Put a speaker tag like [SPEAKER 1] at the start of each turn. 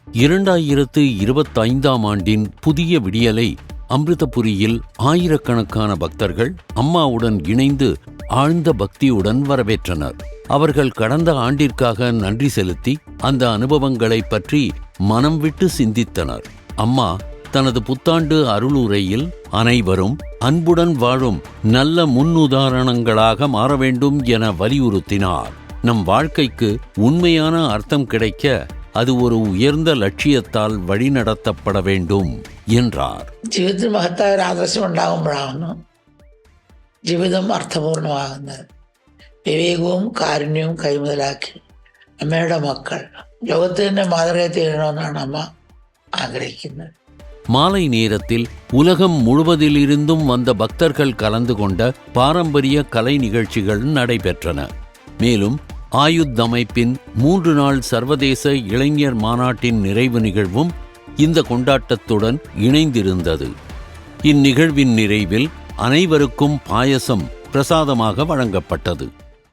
[SPEAKER 1] 2025ஆம் ஆண்டின் புதிய விடியலை அமிர்தபுரியில் ஆயிரக்கணக்கான பக்தர்கள் அம்மாவுடன் இணைந்து ஆழ்ந்த பக்தியுடன் வரவேற்றனர். அவர்கள் கடந்த ஆண்டிற்காக நன்றி செலுத்தி அந்த அனுபவங்களை பற்றி மனம் விட்டு சிந்தித்தனர். அம்மா தனது புத்தாண்டு அருளுரையில் அனைவரும் அன்புடன் வாழும் நல்ல முன்னுதாரணங்களாக மாற வேண்டும் என வலியுறுத்தினார். நம் வாழ்க்கைக்கு உண்மையான அர்த்தம் கிடைக்க அது ஒரு ഉയർന്ന ലക്ഷ്യത്താൽ വഴിനടത്തപ്പെട வேண்டும் என்றார்.
[SPEAKER 2] ജീവിതത്തിൽ മഹത്തായ ഒരു ആദർശം ഉണ്ടാകുമ്പോഴാണ് ജീവിതം അർത്ഥപൂർണമാകുന്നത്. വിവേകവും കാരുണ്യവും കൈമുതലാക്കി അമ്മയുടെ മക്കൾ ലോകത്തിന്റെ മാതൃകയെ തീരണമെന്നാണ് അമ്മ ആഗ്രഹിക്കുന്നത്.
[SPEAKER 1] மாலை நேரத்தில் உலகம் முழுவதிலிருந்தும் வந்த பக்தர்கள் கலந்து கொண்ட பாரம்பரிய கலை நிகழ்ச்சிகள் நடைபெற்றன. மேலும் ஆயுத் அமைப்பின் 3 நாள் சர்வதேச இளைஞர் மாநாட்டின் நிறைவு நிகழ்வும் இந்த கொண்டாட்டத்துடன் இணைந்திருந்தது. இந்நிகழ்வின் நிறைவில் அனைவருக்கும் பாயசம் பிரசாதமாக வழங்கப்பட்டது.